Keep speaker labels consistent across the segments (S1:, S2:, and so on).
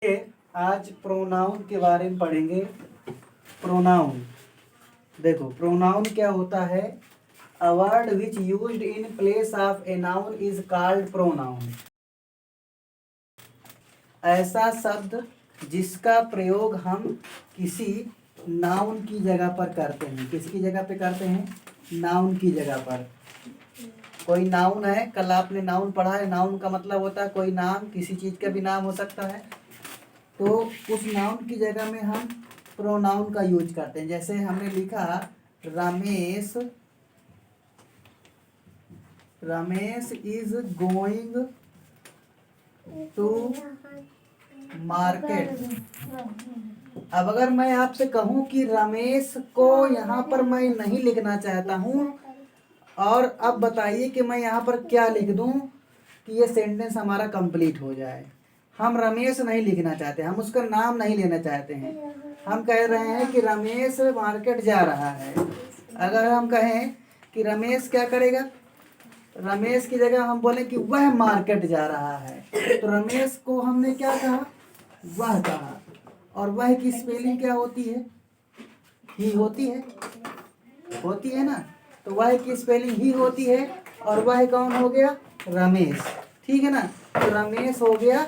S1: आज प्रोनाउन के बारे में पढ़ेंगे। प्रोनाउन देखो, प्रोनाउन क्या होता है? A word which used in place of a noun is called pronoun. ऐसा शब्द जिसका प्रयोग हम किसी नाउन की जगह पर करते हैं। किसकी जगह पे करते हैं? नाउन की जगह पर। कोई नाउन है, कल आपने नाउन पढ़ा है। नाउन का मतलब होता है कोई नाम, किसी चीज का भी नाम हो सकता है। तो उस नाउन की जगह में हम प्रोनाउन का यूज करते हैं। जैसे हमने लिखा Ramesh, Ramesh is going to market. अब अगर मैं आपसे कहूं कि रमेश को यहाँ पर मैं नहीं लिखना चाहता हूं, और अब बताइए कि मैं यहाँ पर क्या लिख दूं कि ये सेंटेंस हमारा कंप्लीट हो जाए। हम रमेश नहीं लिखना चाहते, हम उसका नाम नहीं लेना चाहते हैं। हम कह रहे हैं कि रमेश मार्केट जा रहा है। अगर हम कहें कि रमेश क्या करेगा, रमेश की जगह हम बोले कि वह मार्केट जा रहा है, तो रमेश को हमने क्या कहा? वह कहा। और वह की स्पेलिंग क्या होती है? ही होती है, होती है ना। तो वह की स्पेलिंग ही होती है, और वह कौन हो गया? रमेश। ठीक है ना। तो रमेश हो गया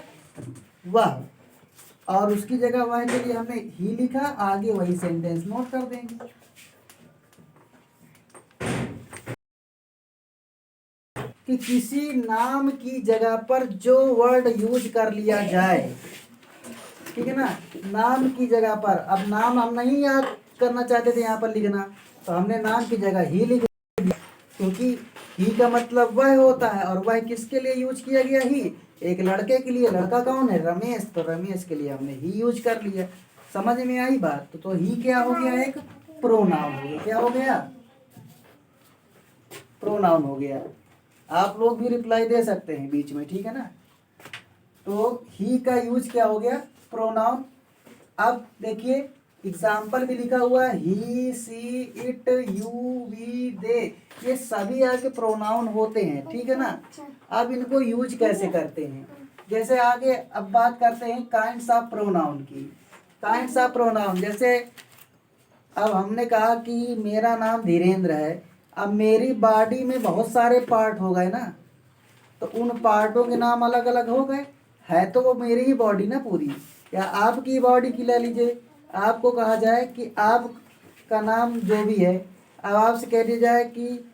S1: वह, और उसकी जगह वह के लिए हमने ही लिखा। आगे वही सेंटेंस नोट कर देंगे कि किसी नाम की जगह पर जो वर्ड यूज कर लिया जाए। ठीक है ना। नाम की जगह पर, अब नाम हम नहीं याद करना चाहते थे यहाँ पर लिखना, तो हमने नाम की जगह ही लिख दिया, क्योंकि ही का मतलब वह होता है। और वह किसके लिए यूज किया गया? ही। एक लड़के के लिए। लड़का कौन है? रमेश। तो रमेश के लिए हमने ही यूज कर लिया। समझ में आई बात? तो ही क्या हो गया? एक प्रोनाउन हो गया। क्या हो गया? प्रोनाउन हो गया। आप लोग भी रिप्लाई दे सकते हैं बीच में, ठीक है ना। तो ही का यूज क्या हो गया? प्रोनाउन। अब देखिए एग्जाम्पल भी लिखा हुआ है, ही, सी, इट, यू, वी, दे। ये सभी आगे प्रोनाउन होते हैं, ठीक है ना। अब इनको यूज कैसे करते हैं? जैसे आगे अब बात करते हैं काइंड्स ऑफ प्रोनाउन की। काइंड्स ऑफ प्रोनाउन, जैसे अब हमने कहा कि मेरा नाम धीरेन्द्र है। अब मेरी बॉडी में बहुत सारे पार्ट हो गए ना, तो उन पार्टों के नाम अलग अलग हो गए। है तो वो मेरी ही बॉडी ना पूरी। या आपकी बॉडी की ले लीजिए, आपको कहा जाए कि आप का नाम जो भी है, अब आपसे कह दिया जाए कि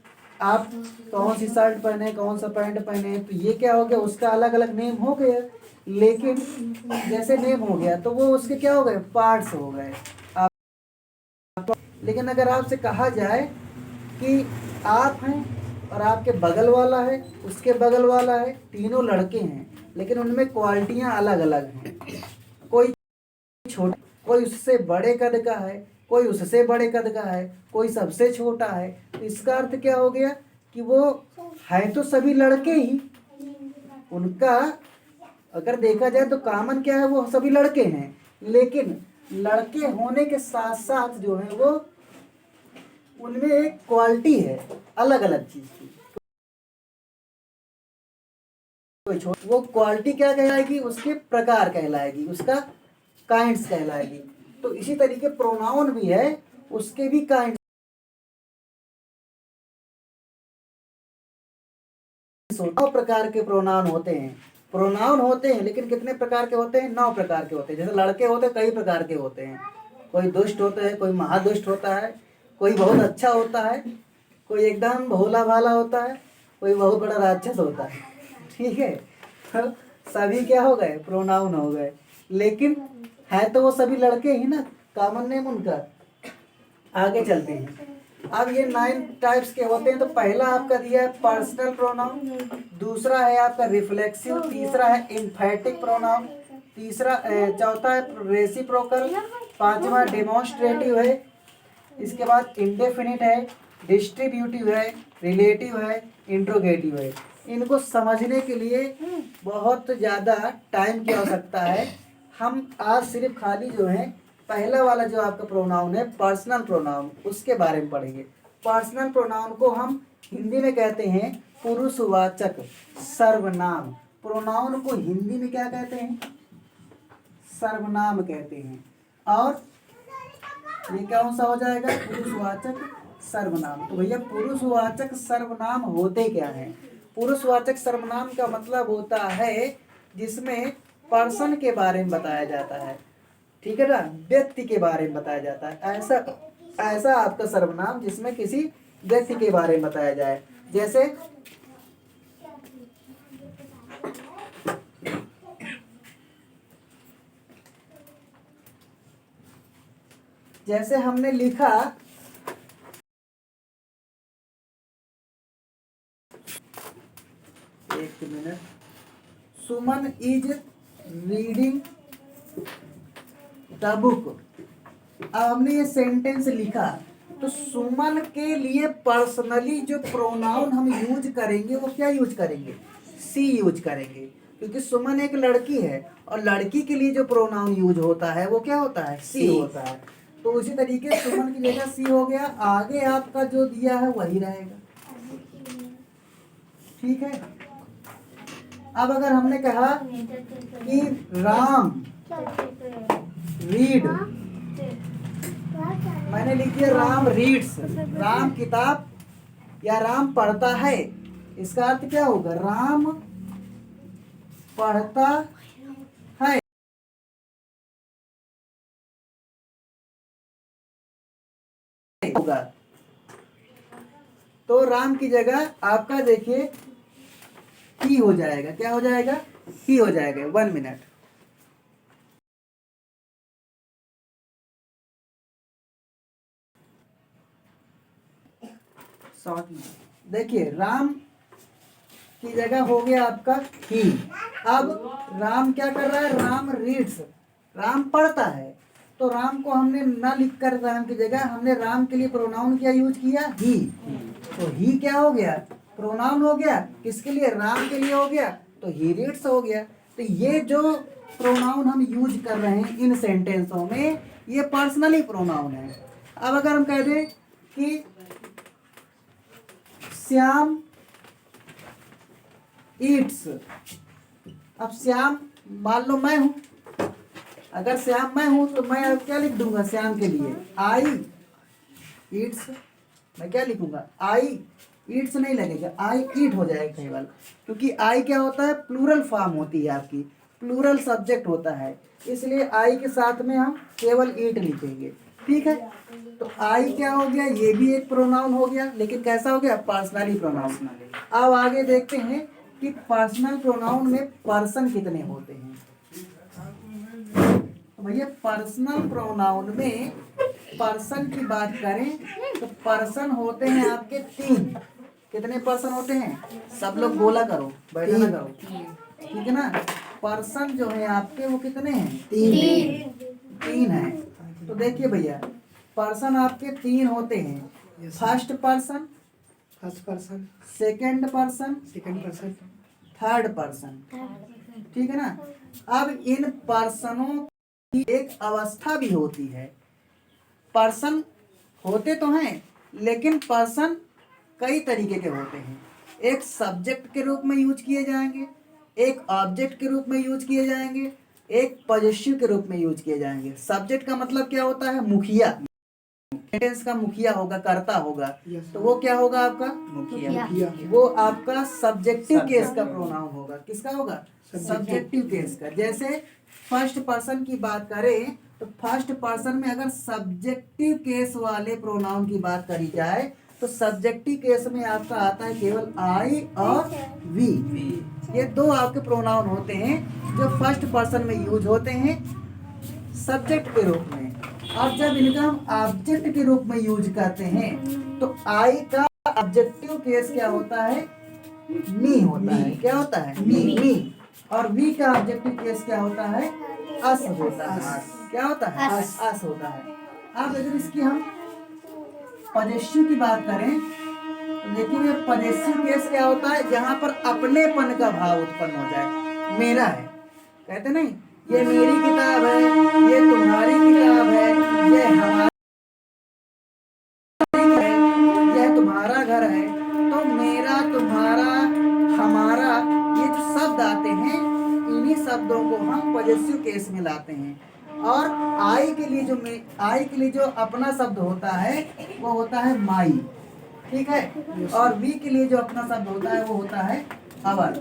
S1: आप कौन सी शर्ट पहने, कौन सा पैंट पहने, तो ये क्या हो गया? उसका अलग अलग नेम हो गया। लेकिन जैसे नेम हो गया तो वो उसके क्या हो गए? पार्ट्स हो गए। लेकिन अगर आपसे कहा जाए कि आप हैं और आपके बगल वाला है, उसके बगल वाला है, तीनों लड़के हैं, लेकिन उनमें क्वालिटियां अलग अलग हैं। कोई छोटा, कोई उससे बड़े कद का है, कोई उससे बड़े कद का है, कोई सबसे छोटा है। तो इसका अर्थ क्या हो गया कि वो है तो सभी लड़के ही। उनका अगर देखा जाए तो कॉमन क्या है? वो सभी लड़के हैं। लेकिन लड़के होने के साथ साथ जो है वो उनमें एक क्वालिटी है अलग अलग चीज की। वो क्वालिटी क्या कहलाएगी? उसके प्रकार कहलाएगी, उसका काइंड्स कहलाएगी। तो इसी तरीके प्रोनाउन भी है, उसके भी काइंड्स। 9 प्रकार के प्रोनाउन होते हैं। प्रोनाउन होते हैं, लेकिन कितने प्रकार के होते हैं? 9 प्रकार के होते हैं। जैसे लड़के होते हैं, कई प्रकार के होते हैं। कोई दुष्ट होता है, कोई महादुष्ट होता है, कोई बहुत अच्छा होता है, कोई एकदम भोला भाला होता है, कोई बहुत बड़ा राक्षस होता है। ठीक है। तो सभी क्या हो गए? प्रोनाउन हो गए। लेकिन है तो वो सभी लड़के ही ना, कॉमन नेम उनका। आगे चलते हैं। अब ये 9 टाइप्स के होते हैं। तो पहला आपका दिया है पर्सनल प्रोनाउन, दूसरा है आपका रिफ्लेक्सिव, तीसरा है एम्फैटिक प्रोनाउन, चौथा है रेसिप्रोकल, पांचवा डेमोन्स्ट्रेटिव है, इसके बाद इंडेफिनिट है, डिस्ट्रीब्यूटिव है, रिलेटिव है, इंट्रोगेटिव है। इनको समझने के लिए बहुत ज़्यादा टाइम की आवश्यकता है। हम आज सिर्फ खाली जो है पहला वाला जो आपका प्रोनाउन है पर्सनल प्रोनाउन, उसके बारे में पढ़ेंगे। पर्सनल प्रोनाउन को हम हिंदी में कहते हैं पुरुषवाचक सर्वनाम। प्रोनाउन को हिंदी में क्या कहते हैं? सर्वनाम कहते हैं। और ये कौन सा हो जाएगा? पुरुषवाचक सर्वनाम। तो भैया पुरुषवाचक सर्वनाम होते क्या हैं? पुरुषवाचक सर्वनाम का मतलब होता है जिसमें पर्सन के बारे में बताया जाता है, ठीक है ना, व्यक्ति के बारे में बताया जाता है। ऐसा आपका सर्वनाम जिसमें किसी व्यक्ति के बारे में बताया जाए। जैसे हमने लिखा, एक minute, Suman is reading the book. अब हमने ये सेंटेंस लिखा, तो सुमन के लिए पर्सनली जो प्रोनाउन हम यूज करेंगे वो क्या यूज करेंगे? सी यूज करेंगे, क्योंकि सुमन एक लड़की है और लड़की के लिए जो प्रोनाउन यूज होता है वो क्या होता है? सी होता है। तो उसी तरीके से सुमन की जगह सी हो गया, आगे आपका जो दिया है वही रहेगा, ठीक है। अब अगर हमने कहा कि राम रीड, मैंने लिख दिया राम रीड्स, राम किताब या राम पढ़ता है, इसका अर्थ क्या होगा? राम पढ़ता है। होगा तो राम की जगह आपका देखिए ही हो जाएगा। क्या हो जाएगा? ही हो जाएगा। 1 मिनट। देखिए राम की जगह हो गया आपका ही। अब राम क्या कर रहा है? राम रीड्स, राम पढ़ता है। तो राम को हमने न लिखकर राम की जगह हमने राम के लिए प्रोनाउन क्या यूज किया? ही। तो ही क्या हो गया? प्रोनाउन हो गया। किसके लिए? राम के लिए हो गया, तो ही रीड्स हो गया। तो ये जो प्रोनाउन हम यूज कर रहे हैं इन सेंटेंसों में, ये पर्सनली प्रोनाउन है। अब अगर हम कह दें कि श्याम ईट्स, अब श्याम मान लो मैं हूं, अगर श्याम मैं हूं तो मैं अब क्या लिख दूंगा? श्याम के लिए आई ईट्स। मैं क्या लिखूंगा? आई ईट्स नहीं लगेगा, आई ईट हो जाएगा केवल, क्योंकि आई क्या होता है? प्लूरल फॉर्म होती है आपकी, प्लूरल सब्जेक्ट होता है, इसलिए आई के साथ में हम केवल ईट लिखेंगे, ठीक है। तो आई क्या हो गया? ये भी एक प्रोनाउन हो गया, लेकिन कैसा हो गया? Personally pronoun. अब आगे देखते हैं कि पर्सनल प्रोनाउन में पर्सन कितने होते हैं। तो भैया पर्सनल प्रोनाउन में पर्सन की बात करें तो पर्सन होते हैं आपके 3। कितने पर्सन होते हैं? सब लोग बोला करो, बैठा ना करो, ठीक है ना। पर्सन जो है आपके वो कितने हैं? 3 है। तो देखिए भैया पर्सन आपके 3 होते हैं। First person, second person, third person, ठीक है ना। अब इन पर्सनों की एक अवस्था भी होती है। पर्सन होते तो हैं, लेकिन पर्सन कई तरीके के होते हैं। एक सब्जेक्ट के रूप में यूज किए जाएंगे, एक ऑब्जेक्ट के रूप में यूज किए जाएंगे, एक पॉजेसिव के रूप में यूज किए जाएंगे। सब्जेक्ट का मतलब क्या होता है? मुखिया, सेंटेंस का मुखिया होगा, कर्ता होगा, तो वो क्या होगा? आपका मुखिया। वो आपका सब्जेक्टिव केस का प्रोनाउन होगा। किसका होगा? सब्जेक्टिव केस का। जैसे फर्स्ट पर्सन की बात करें तो फर्स्ट पर्सन में अगर सब्जेक्टिव केस वाले प्रोनाउन की बात करी जाए तो सब्जेक्टिव केस में आपका आता है केवल आई और वी। ये 2 आपके प्रोनाउन होते हैं जो फर्स्ट पर्सन में यूज होते हैं सब्जेक्ट के रूप में। और जब इनका हम ऑब्जेक्ट के रूप में यूज करते हैं तो आई का ऑब्जेक्टिव केस क्या होता है? मी होता है। क्या होता है? मी। और वी का ऑब्जेक्टिव केस क्या होता है? अस होता है। क्या होता है? अस होता है। अब अगर इसकी हम पॉजेसिव की बात करें तो देखिए पॉजेसिव केस क्या होता है? जहां पर अपनेपन का भाव उत्पन्न हो जाए। मेरा है, कहते नहीं ये मेरी किताब है, ये तुम्हारी किताब है, ये हमारी है, यह तुम्हारा घर है। तो मेरा, तुम्हारा, हमारा, ये जो शब्द आते हैं इन्हीं शब्दों को हम पॉजेसिव केस में लाते हैं। और आई के लिए जो अपना शब्द होता है वो होता है माई, ठीक है। और वी के लिए जो अपना शब्द होता है वो होता है आवर।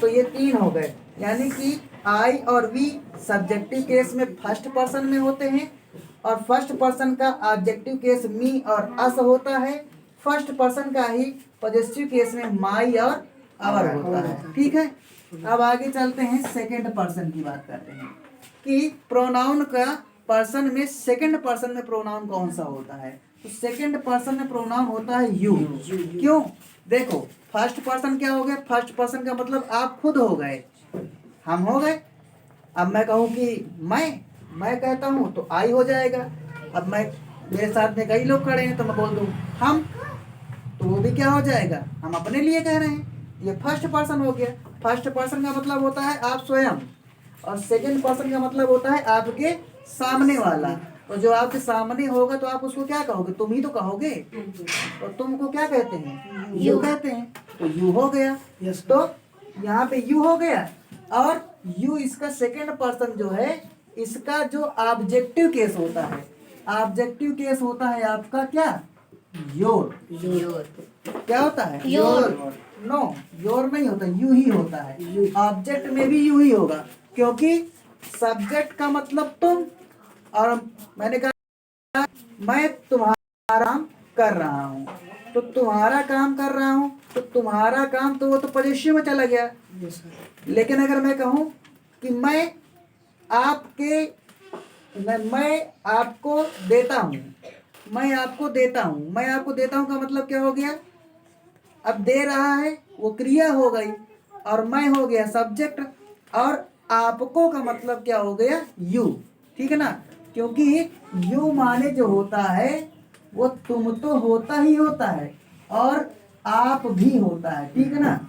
S1: तो ये 3 हो गए, यानी कि आई और वी सब्जेक्टिव केस में फर्स्ट पर्सन में होते हैं, और फर्स्ट पर्सन का ऑब्जेक्टिव केस मी और अस होता है। फर्स्ट पर्सन का ही पॉजिटिव केस में माई और आवर होता है, ठीक है। अब आगे चलते हैं, सेकंड पर्सन की बात करते हैं कि प्रोनाउन का पर्सन में सेकंड पर्सन में प्रोनाउन कौन सा होता है। तो सेकंड पर्सन में प्रोनाउन होता है यू। क्यों? देखो, फर्स्ट पर्सन क्या हो गया? फर्स्ट पर्सन का मतलब आप खुद हो गए, हम हो गए। अब मैं कहूँ कि मैं कहता हूँ तो आई हो जाएगा। अब मेरे साथ में कई लोग खड़े हैं तो मैं बोल दूँ हम, तो वो भी क्या हो जाएगा? हम अपने लिए कह रहे हैं, ये फर्स्ट पर्सन हो गया। फर्स्ट पर्सन का मतलब होता है आप स्वयं, और सेकंड पर्सन का मतलब होता है आपके सामने वाला। तो जो आपके सामने होगा तो आप उसको क्या कहोगे? तुम ही तो कहोगे। और तुमको क्या कहते हैं? यू कहते हैं। तो यू हो गया। तो यहाँ पे यू हो गया, और यू इसका सेकंड पर्सन जो है, इसका जो ऑब्जेक्टिव केस होता है, ऑब्जेक्टिव केस होता है आपका क्या? योर। क्या होता है? योर। नो, योर नहीं होता, यू ही होता है। ऑब्जेक्ट में भी यू ही होगा, क्योंकि सब्जेक्ट का मतलब तुम, और मैंने कहा मैं तुम्हारा काम कर रहा हूँ, तो तुम्हारा काम कर रहा हूँ, तो तुम्हारा काम तो वो तो पॉजिटिव में चला गया। लेकिन अगर मैं कहूँ कि मैं आपको देता हूँ, मैं आपको देता हूँ का मतलब क्या हो गया? अब दे रहा है वो क्रिया हो गई, और मैं हो गया सब्जेक्ट, और आपको का मतलब क्या हो गया? यू, ठीक है ना। क्योंकि यू माने जो होता है वो तुम तो होता ही होता है, और आप भी होता है, ठीक है ना।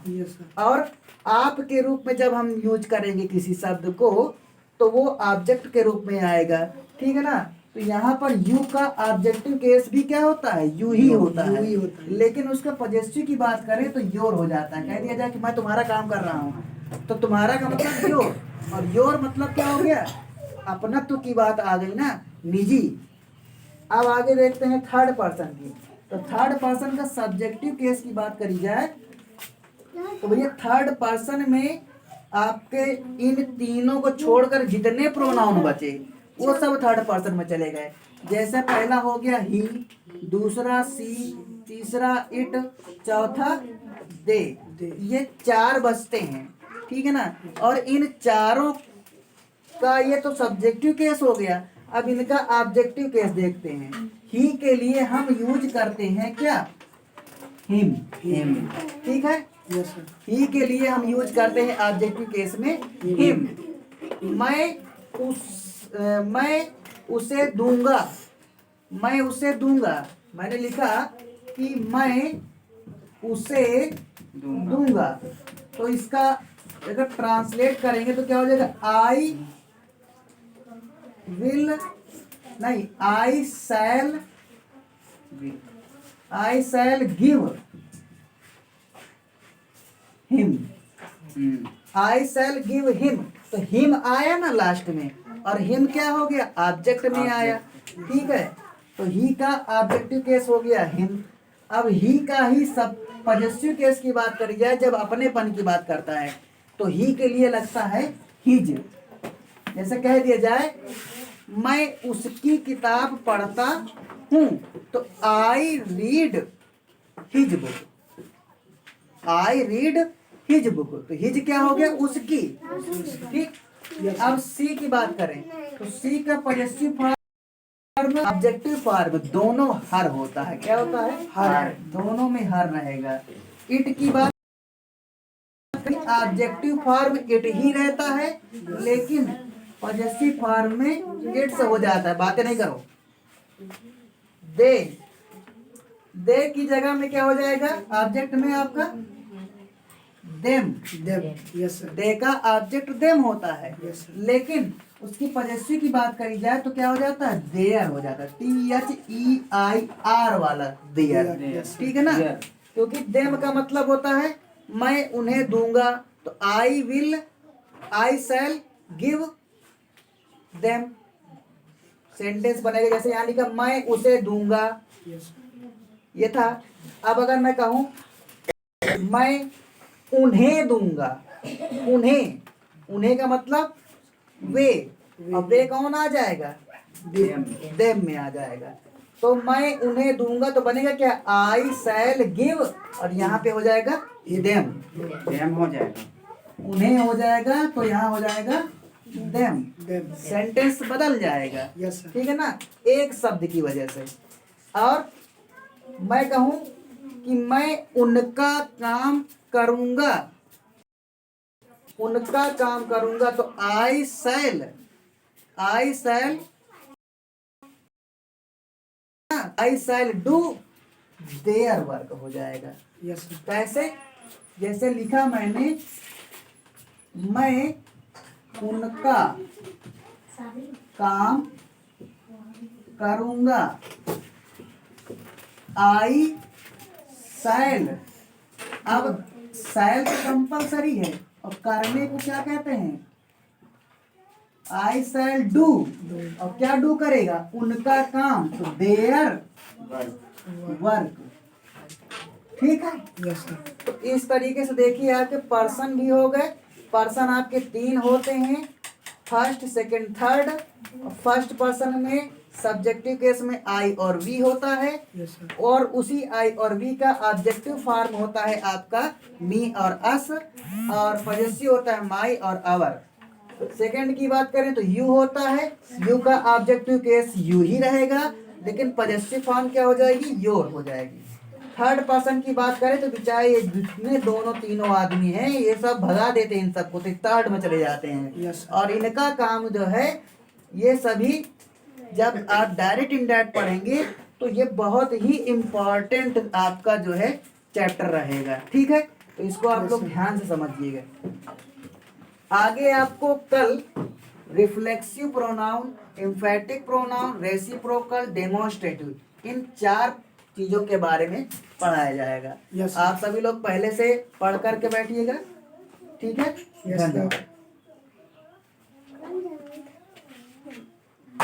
S1: और आप के रूप में जब हम यूज करेंगे किसी शब्द को तो वो ऑब्जेक्ट के रूप में आएगा, ठीक है ना। तो यहाँ पर यू का ऑब्जेक्टिव केस भी क्या होता है? यू ही होता है। लेकिन उसका पॉजिटिव की बात करें तो योर हो जाता है। कह दिया जाए कि मैं तुम्हारा काम कर रहा हूँ, तो तुम्हारा का मतलब योर, और योर मतलब क्या हो गया? अपनत्व की बात आ गई ना, निजी। अब आगे देखते हैं थर्ड पर्सन की। तो थर्ड पर्सन का सब्जेक्टिव केस की बात करी जाए तो भैया थर्ड पर्सन में आपके इन तीनों को छोड़कर जितने प्रोनाउन बचे वो सब थर्ड पर्सन में चले गए। जैसे पहला हो गया ही, दूसरा सी, तीसरा इट, चौथा दे। ये 4 बचते हैं, ठीक है ना। और इन चारों का ये तो सब्जेक्टिव केस हो गया। अब इनका ऑब्जेक्टिव केस देखते हैं। ही के लिए हम यूज करते हैं क्या? हिम। ठीक है। ही के लिए हम यूज करते हैं ऑब्जेक्टिव केस में हिम। मैं उसे दूंगा, मैंने लिखा कि मैं उसे दूंगा, तो इसका अगर ट्रांसलेट करेंगे तो क्या हो जाएगा? आई शैल गिव हिम। आई शैल गिव हिम, तो हिम आया ना लास्ट में, और हिम क्या हो गया? ऑब्जेक्ट में आया, ठीक है। तो ही का ऑब्जेक्टिव केस हो गया हिम। अब ही का ही सब पॉजिटिव केस की बात करी जाए, जब अपनेपन की बात करता है तो ही के लिए लगता है हिज। जैसे कह दिया जाए मैं उसकी किताब पढ़ता हूँ, तो I read his book. I read his book, तो हिज क्या हो गया? उसकी, ठीक। अब सी की बात करें तो सी का पॉजिटिव फॉर्म, ऑब्जेक्टिव फॉर्म दोनों हर होता है। क्या होता है? हर। दोनों में हर रहेगा। इट की बात, ऑब्जेक्टिव फॉर्म इट ही रहता है, लेकिन पॉजिटिव फॉर्म में इट्स हो जाता है। बातें नहीं करो। दे की जगह में क्या हो जाएगा? ऑब्जेक्ट में आपका देम। दे का ऑब्जेक्ट देम होता है, लेकिन उसकी पॉजिटिव की बात करी जाए तो क्या हो जाता है? देयर हो जाता है। THEIR वाला देयर, ठीक है ना। क्योंकि देम का मतलब होता है मैं उन्हें दूंगा, तो आई शैल गिव देम सेंटेंस बनेगा। जैसे यहाँ लिखा मैं उसे दूंगा, ये था। अब अगर मैं कहूँ मैं उन्हें दूंगा, उन्हें का मतलब वे, अब वे कौन आ जाएगा, देम में आ जाएगा। तो मैं उन्हें दूंगा तो बनेगा क्या, आई शैल गिव, और यहाँ पे हो जाएगा देम हो जाएगा, उन्हें हो जाएगा तो यहाँ हो जाएगा देम, सेंटेंस बदल जाएगा। ठीक है ना, एक शब्द की वजह से। और मैं कहूँ कि मैं उनका काम करूंगा, उनका काम करूंगा तो आई शैल डू देयर वर्क हो जाएगा। कैसे, जैसे लिखा मैंने मैं उनका काम करूंगा, आई शैल, अब शैल तो कंपल्सरी है और करने को क्या कहते हैं, आई शैल डू, और क्या डू करेगा, उनका काम, तो देयर वर्क। ठीक है, तो इस तरीके से देखिए आपके पर्सन भी हो गए। पर्सन आपके 3 होते हैं, first second third. First person में सब्जेक्टिव केस में आई और वी होता है, और उसी आई और वी का ऑब्जेक्टिव फॉर्म होता है आपका मी और अस, और पॉजेसिव होता है माई और आवर। सेकंड की बात करें तो यू होता है, यू का ऑब्जेक्टिव केस यू ही रहेगा, लेकिन पॉजेसिव फॉर्म क्या हो जाएगी, योर हो जाएगी। थर्ड पर्सन की बात करें तो बेचारे ये जितने दोनों तीनों आदमी हैं ये सब भगा देते हैं, इन सबको तो थर्ड में चले जाते हैं। और इनका काम जो है, ये सभी जब आप डायरेक्ट इनडायरेक्ट पढ़ेंगे तो ये बहुत ही इम्पोर्टेंट आपका जो है चैप्टर रहेगा। ठीक है, तो इसको आप लोग ध्यान से समझिएगा। आगे आपको कल reflexive pronoun, emphatic pronoun, reciprocal, demonstrative, इन 4 चीजों के बारे में पढ़ाया जाएगा। आप सभी लोग पहले से पढ़ करके बैठिएगा। ठीक है, धन्यवाद।